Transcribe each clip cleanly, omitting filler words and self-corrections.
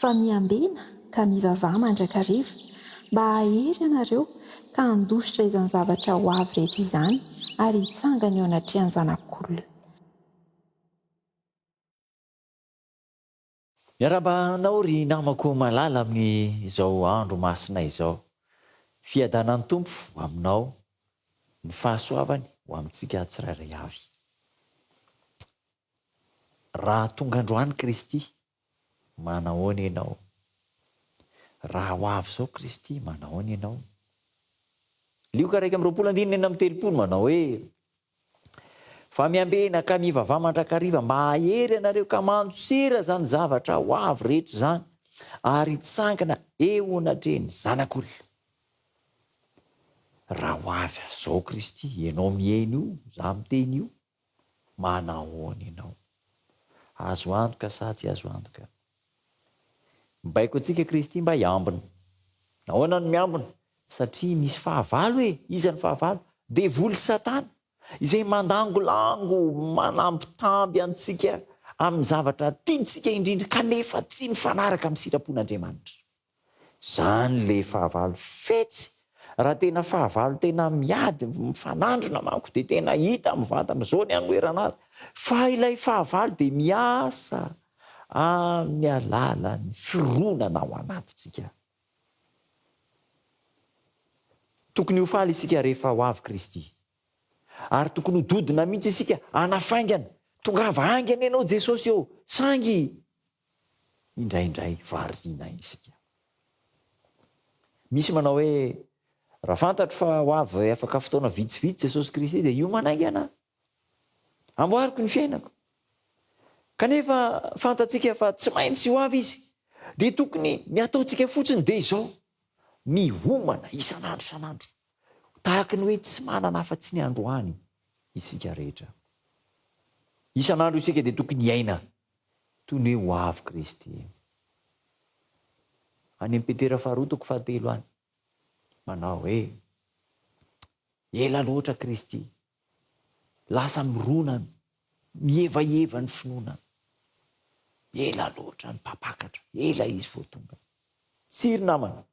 fa miambena ka mivavaha mandrakariva mba hahery ianareo ka handositra izany zavatra ho avy rehetra izany ary hitsangana eo anatrehan'ny zanak'olona. Miarabanao ry namako malala amin'izao andro masina izao. Fiadanan'ny Tompo ho aminao, ny fahasoavany ho amintsika tsirairay avy. Raha tonga androany Kristy, manahoana ianao? Raha ho avy izao Kristy, manahoana ianao? Lioka 1:9 manao hoe: fa miambena ka mivavaha mandrakariva mba hahery ianareo ka mantsira zany zavatra ho avy rehetra zany ary hitsangana eo anatrehan'ny zanak'olona. Raha ho avy izao Kristy, ianao mihaino io, za miteny io, manahoana ianao? Azo antoka sa tsy azo antoka? Mibaiko antsika Kristy mba hiambina. Nahoana no miambina? Satria misy fahavalo iza ny fahavalo? Devoly Satana izay mandangolango manambitamby antsika amin'ny zavatra tiantsika indrindra kanefa tsy mifanaraka amin'ny sitrapon'Andriamanitra. Zany le fahavalo fetsy. Raha tena fahavalo tena miady mifanandrina manko dia tena hita amin'ny vatana izao ny anoherana azy. Fa ilay fahavalo dia miasa amin'ny alalan'ny fironana ao anatintsika. Tokony ho faly isika rehefa ho avy Kristy. Ary tokony ho dodina mihitsy isika anafaingana. Tongava aingana ianao Jesosy eo, sangy indraindray variana isika. Misy manao hoe raha fantatro fa ho avy afaka fotoana vitsivitsy Jesosy Kristy dia io manaingana. Amboariko ny fiainako. Kanefa fantatsika fa tsy maintsy ho avy izy. Dia tokony ny ataontsika fotsiny dia izao: mihomana isan'andro isan'andro. Tahaka ny hoe tsy manana afa-tsy ny androany isika rehetra. Isan'andro isika dia tokony hiaina toy ny hoe ho avy Kristy. Any amin'ny Petera 2:3 any manao hoe: ela loatra Kristy, lasa mironana, mihevaeva ny finoana. Ela loatra ny mpapakatra, ela izy vao tonga. Tsiry namana,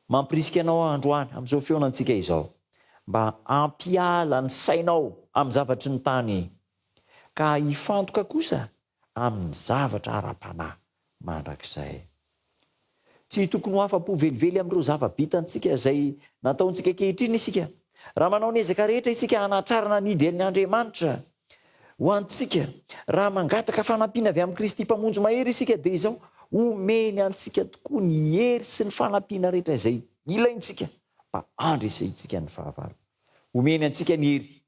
mampirisika anao androany amin'izao feonantsika izao mba hampiala ny sainao amin'ny zavatry ny tany ka hifantoka kosa amin'ny zavatra ara-panahy mandrakizay. Tsy tokony ho afa-po velively amin'ireo zava-bitantsika izay nataontsika ankehitriny isika. Raha manao ny ezaka rehetra isika hanatrarana ny idian'Andriamanitra ho antsika, raha mangataka fanampiana avy amin'ny Kristy mpamonjy mahery isika, dia izao omeny antsika tokoa ny hery sy ny fanampiana rehetra izay ilaintsika mba handresentsika ny fahavalo. Omeny antsika ny hery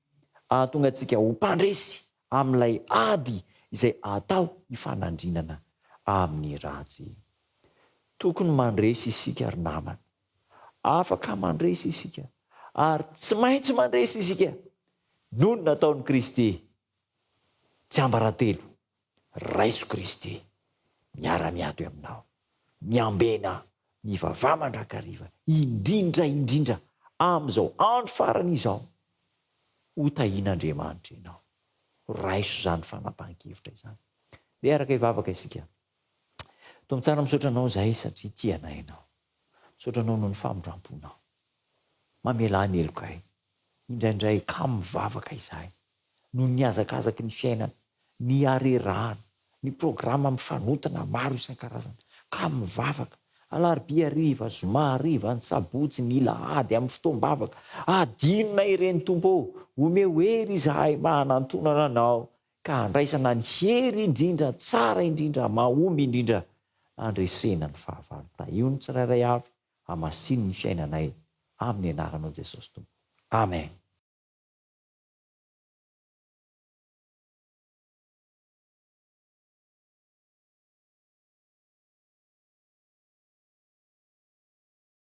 ahatonga antsika ho mpandresy amin'ilay ady izay atao hifanandrinana amin'ny ratsy. Tokony mandresy isika ry namana, afaka mandresy isika ary tsy maintsy mandresy isika noho ny nataon'i Kristy. Tsy ambarahatelo, raiso Kristy miara-miato aminao, miambena, mivavaha mandrakariva, indrindra amin'izao andro farany izao, ho tahian'Andriamanitra ianao. Raiso izany fanapahan-kevitra izany. Dia araka hivavaka isika. Toa mitsara misaotra anao zahay satria tianay ianao. Misaotra anao noho ny famondramponao. Mamela ny elokay. Indraindray ka mivavaka izahay noho ny azakazaky ny fiainana, ny arerahana, ny programa mifanotana maro isan-karazana. Ka mivavaka alarobia hariva, zoma hariva, ny sabotsy, ny lahady amin'ny fotoam-bavaka. Adinona ireny Tompo, omeo hery izahay manantonana anao ka handraisana ny hery indrindra, tsara indrindra, mahomby indrindra, andresena ny fahavalo. Io ny tsirairay avy hamasiny ny fiainanay amin'ny anaranao Jesosy Tompo. Amen.